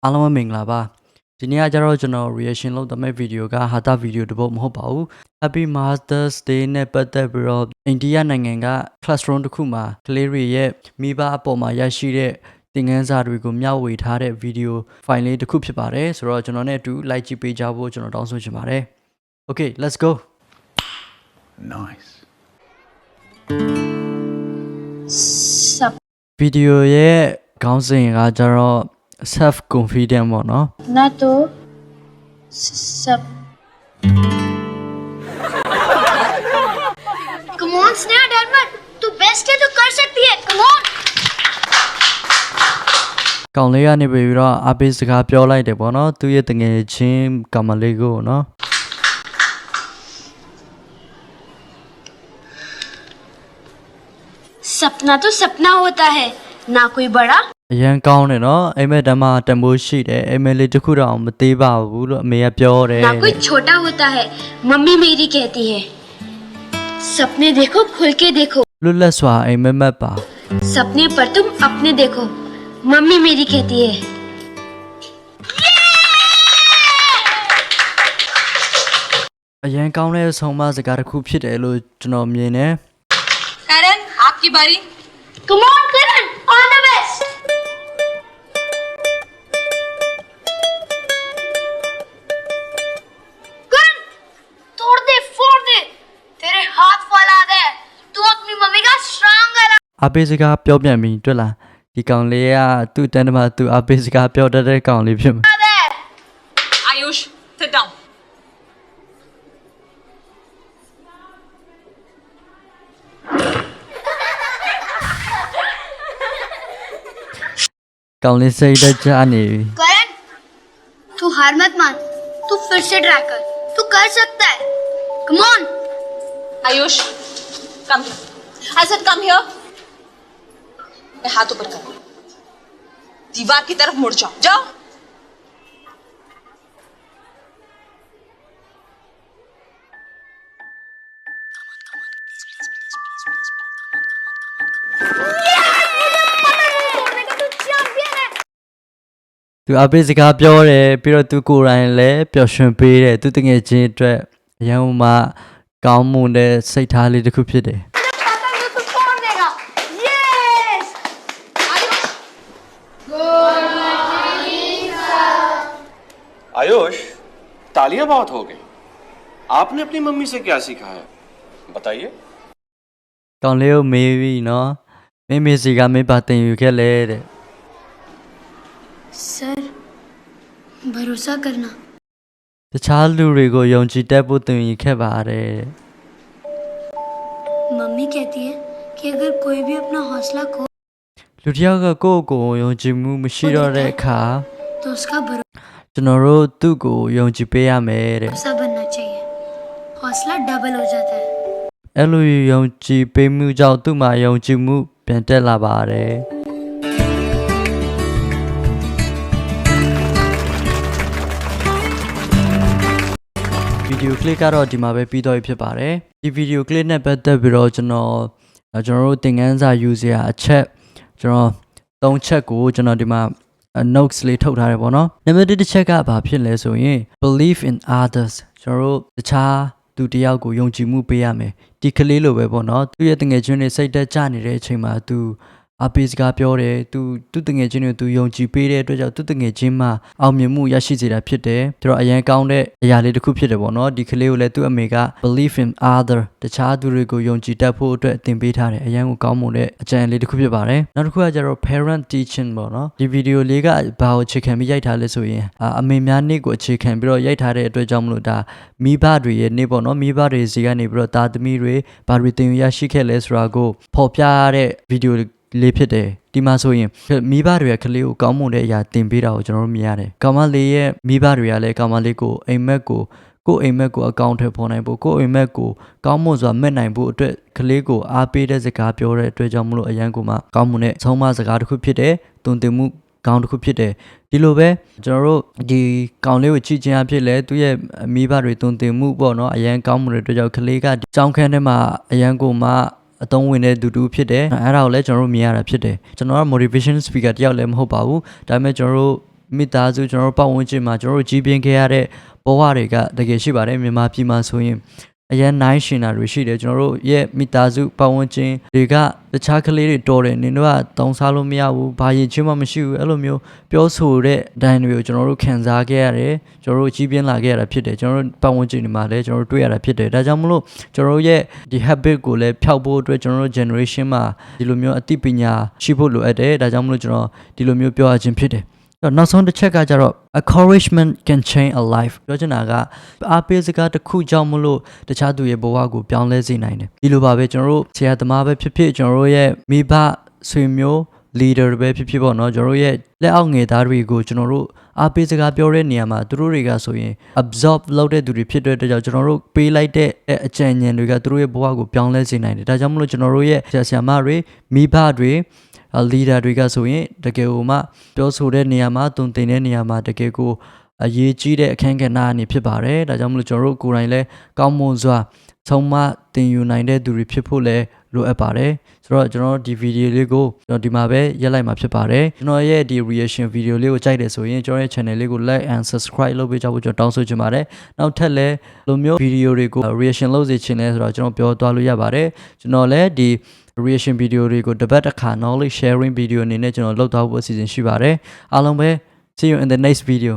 အားလုံးပဲမင်္ဂလာပါဒီနေ့ကကျတော့ကျွန်တော် reaction လုပ်တဲ့မဲ့ video ကဟာတာ video တစ်ပုဒ်မဟုတ်ပါဘူး Happy Mother's Day နဲ့ပတ်သက်ပြီးတော့အိန္ဒိယနိုင်ငံက classroom တစ်ခုမှာကလေးတွေရဲ့မိဘအပေါ်မှာရရှိတဲ့သင်ခန်းစာတွေကိုမျှဝေထားတဲ့ video file လေးတစ်ခုဖြစ်ပါတယ်ဆိုတော့ကျွန်တော်နဲ့အတူ like ကြည့်ပေးကြဖို့ကျွန်တော်တောင်းဆိုချင်ပါတယ် Okay let's go Nice. Sap video ရဲ့ခေါင်းစဉ်ကကျတော့ self confident ပေါ့နော် na to sap Come on, Sneha Dharma. तू बेस्ट है तो कर सकती है. Come on. ကောင်လေးကနေပြီးတော့အပေးစကားပြောလိုက်တယ်ပေါ့နော်သူရဲ့တငယ်ချင်းကောင်မလေးကိုနော် सपना तो सपना होता है ना कोई बड़ा အရန်ကောင်းတယ်နော်အိမ်မက်တမ်းမှာတမိုးရှိတယ်အိမ်မက်လေးတစ်ခုတော့မသေးပါဘူးလို့အမေကပြောတယ် ना कोई छोटा होता है मम्मी मेरी कहती है सपने देखो खुल के देखो လွတ်လပ်စွာအိမ်မက်မက်ပါ सपने पर तुम अपने देखो मम्मी मेरी कहती है အရန်ကောင်းတဲ့ဆုံးမစကားတစ်ခုဖြစ်တယ်လို့ကျွန်တော်မြင်တယ် Karan, आपकी बारी. Come on Karan all the best Karan तोड़ दे फोड़ दे तेरे हाथ फैला दे तू अपनी मम्मी का स्ट्रांग है အပေးစကားပြောပြန်ပြီတွေ့လားဒီကောင်လေးကသူ့တန်းတမှာသူအပေးစကားပြောတတ်တဲ့ကောင်လေးဖြစ်မှာ Ayush, sit down. ကောင်လေးစိတ်တက်ကြနေပြီ करण तू हार मत मान तू फिर से ट्राई कर तू कर सकता है come on Ayush, come here. I said come here. मैं हाथ ऊपर कर. दीवार की तरफ मुड़ जाओ. जाओ.သူအပေးစကားပြောတယ်ပြီးတော့သူကိုယ်တိုင်လည်းပျော်ရွှင်ပေးတယ်သူတငယ်ချင်းအတွက်အရန်မှကောင်းမွန်တဲ့စိတ်ထားလေးတစ်ခုဖြစ်တယ် तू फोड़ देगा यस आयुष तालियां बहुत हो गई आपने अपनी मम्मी से क्या सीखा है बताइए ကောင်လေးကိုမေးပြီနော်မင်းမေစီကမင်းပါတင်ယူခဲ့လေတဲ့ सर भरोसा करना တခြားလူတွေကိုယုံကြည်တတ်ဖို့တင်ယူခဲ့ပါတယ်တဲ့ मम्मी कहती है कि अगर कोई भी अपना हौसला खो လူတစ်ယောက်ကကိုယ့်ကိုယ်ယုံကြည်မှုမရှိတော့တဲ့အခါ तो उसका ကျွန်တော်တို့သူ့ကိုယုံကြည်ပေးရမယ်တဲ့ भरोसा बनना चाहिए हौसला डबल हो जाता है အဲ့လိုယုံကြည်ပေးမှုကြောင့်သူ့မှာယုံကြည်မှုပြန်တက်လာပါတယ် ဗီဒီယိုကလစ်ကတော့ဒီမှာပဲပြီးတော့ဖြစ်ပါတယ်ဒီဗီဒီယိုကလစ်နဲ့ပတ်သက်ပြီးတော့ကျွန်တော်တို့သင်ခန်းစာယူစရာအချက်ကျွန်တော်၃ချက်ကိုကျွန်တော်ဒီမှာ notes လေးထုတ်ထားတယ်ပေါ့နော်နံပါတ်1တစ်ချက်ကဘာဖြစ်လဲဆိုရင် believe in others ကျွန်တော်တို့တခြားသူတစ်ယောက်ကိုယုံကြည်မှုပေးရမယ်ဒီကလေးလိုပဲပေါ့နော်သူရဲ့တငယ်ချင်းတွေစိတ်သက်ကြနေတဲ့အချိန်မှာသူအပေးစကားပြောတယ်သူတငယ်ချင်းတွေသူယုံကြည်ပေးတဲ့အတွက်ကြောင့်သူတငယ်ချင်းမှာအောင်မြင်မှုရရှိစေတာဖြစ်တယ်သူတို့အရန်ကောင်းတဲ့အရာလေးတစ်ခုဖြစ်တယ်ပေါ့နော်ဒီကလေးကိုလည်းသူ့အမေက believe in other တခြားသူတွေကိုယုံကြည်တတ်ဖို့အတွက်သင်ပေးထားတယ်အရန်ကိုကောင်းမွန်တဲ့အကြံလေးတစ်ခုဖြစ်ပါတယ်နောက်တစ်ခုကကျတော့ parent teaching ပေါ့နော်ဒီဗီဒီယိုလေးကဘာကိုအခြေခံပြီးရိုက်ထားလဲဆိုရင်အမေများနေ့ကိုအခြေခံပြီးတော့ရိုက်ထားတဲ့အတွက်ကြောင့်မလို့ဒါမိဘတွေရဲ့နေ့ပေါ့နော်မိဘတွေစီကနေပြီးတော့သားသမီးတွေဘာတွေသင်ယူရရှိခဲ့လဲဆိုတာကိုဖော်ပြရတဲ့ဗီဒီယိုလေးဖြစ်တယ်ဒီမှာဆိုရင်မိဘတွေကကလေးကိုကောင်းမွန်တဲ့အရာသင်ပေးတာကိုကျွန်တော်တို့မြင်ရတယ်ကောင်မလေးရဲ့မိဘတွေကလည်းကောင်မလေးကိုအိမ်မက်ကိုကိုယ့်အိမ်မက်ကိုအကောင့်ထဲပေါ်နိုင်ဖို့ကိုယ့်အိမ်မက်ကိုကောင်းမွန်စွာမဲ့နိုင်ဖို့အတွက်ကလေးကိုအားပေးတဲ့စကားပြောတဲ့အတွက်ကြောင့်မလို့အရန်ကိုမှကောင်းမွန်တဲ့ဆုံးမစကားတစ်ခုဖြစ်တယ်တုံတင်မှုကောင်းတစ်ခုဖြစ်တယ်ဒီလိုပဲကျွန်တော်တို့ဒီကောင်လေးကိုကြည့်ချင်းအဖြစ်လဲသူရဲ့မိဘတွေတုံတင်မှုပေါ့နော်အရန်ကောင်းမွန်တဲ့အတွက်ကြောင့်ကလေးကကြောင်းခန်းထဲမှာအရန်ကိုမှအသုံးဝင်တဲ့တူဖြစ်တယ်အဲ့ဒါကိုလည်းကျွန်တော်တို့မြင်ရတာဖြစ်တယ်ကျွန်တော်က motivation speaker တယောက်လည်းမဟုတ်ပါဘူးဒါပေမဲ့ကျွန်တော်တို့ မိသားစုကျွန်တော်တို့ပတ်ဝန်းကျင်မှာကျွန်တော်တို့ကြီးပြင်းခဲ့ရတဲ့ဘဝတွေကတကယ်ရှိပါတယ်မြန်မာပြည်မှာဆိုရင်အရန်နိုင်ရှင်တာတွေရှိတယ်ကျွန်တော်တို့ရဲ့မိသားစုပတ်ဝန်းကျင်တွေကတခြားကလေးတွေတော်တယ်နင်တို့ကတောင်းစားလို့မရဘူးဘာရင်ချင်းမှမရှိဘူးအဲ့လိုမျိုးပြောဆိုတဲ့အတိုင်းတွေကိုကျွန်တော်တို့ခံစားခဲ့ရတယ်ကျွန်တော်တို့ကြီးပြင်းလာခဲ့ရတာဖြစ်တယ်ကျွန်တော်တို့ပတ်ဝန်းကျင်တွေမှာလည်းကျွန်တော်တို့တွေ့ရတာဖြစ်တယ်ဒါကြောင့်မလို့ကျွန်တော်တို့ရဲ့ဒီ habit ကိုလည်းဖျောက်ဖို့အတွက်ကျွန်တော်တို့ generation မှာဒီလိုမျိုးအသိပညာရှိဖို့လိုအပ်တယ်ဒါကြောင့်မလို့ကျွန်တော်ဒီလိုမျိုးပြောရခြင်းဖြစ်တယ်နောက်ဆုံးတစ်ချက်ကကြတော့ encouragement can change a life ပြောချင်တာကအားပေးစကားတစ်ခုကြောင့်မလို့တခြားသူရဲ့ဘဝကိုပြောင်းလဲစေနိုင်တယ်ဒီလိုပါပဲကျွန်တော်တို့ဆရာသမားပဲဖြစ်ဖြစ်ကျွန်တော်တို့ရဲ့မိဘဆွေမျိုး leader ပဲဖြစ်ဖြစ်ပေါ့နော်ကျွန်တော်တို့ရဲ့လက်အောက်ငယ်သားတွေကိုကျွန်တော်တို့အားပေးစကားပြောတဲ့နေရာမှာသူတို့တွေကဆိုရင် absorb လုပ်တဲ့သူတွေဖြစ်တဲ့အတွက်ကြောင့်ကျွန်တော်တို့ပေးလိုက်တဲ့အကြံဉာဏ်တွေကသူတို့ရဲ့ဘဝကိုပြောင်းလဲစေနိုင်တယ်ဒါကြောင့်မလို့ကျွန်တော်တို့ရဲ့ဆရာမတွေမိဘတွေleader တွေကဆိုရင်တကယ်ကိုမှပြောဆိုတဲ့နေရာမှာတုံတင်တဲ့နေရာမှာတကယ်ကိုအရေးကြီးတဲ့အခန်းကဏ္ဍအနေဖြစ်ပါတယ်ဒါကြောင့်မလို့ကျွန်တော်တို့ကိုယ်တိုင်လည်းကောင်းမွန်စွာဆုံးမတင်ယူနိုင်တဲ့သူတွေဖြစ်ဖို့လည်းလိုအပ်ပါတယ်ဆိုတော့ကျွန်တော်ဒီဗီဒီယိုလေးကိုကျွန်တော်ဒီမှာပဲရက်လိုက်မှာဖြစ်ပါတယ်ကျွန်တော်ရဲ့ဒီ reaction video လေးကိုကြိုက်တယ်ဆိုရင်ကျွန်တော်ရဲ့ channel လေးကို like and subscribe လုပ်ပေးကြဖို့ကျွန်တော်တောင်းဆိုချင်ပါတယ်နောက်ထပ်လည်းလိုမျိုး video တွေကို reaction လုပ်စေချင်လဲဆိုတော့ကျွန်တော်ပြောသွားလို့ရပါတယ်ကျွန်တော်လည်းဒီ reaction video တွေကိုတစ်ပတ်တစ်ခါ knowledge sharing video အနေနဲ့ကျွန်တော်လုပ်သွားဖို့အစီအစဉ်ရှိပါတယ်အားလုံးပဲ see you in the next video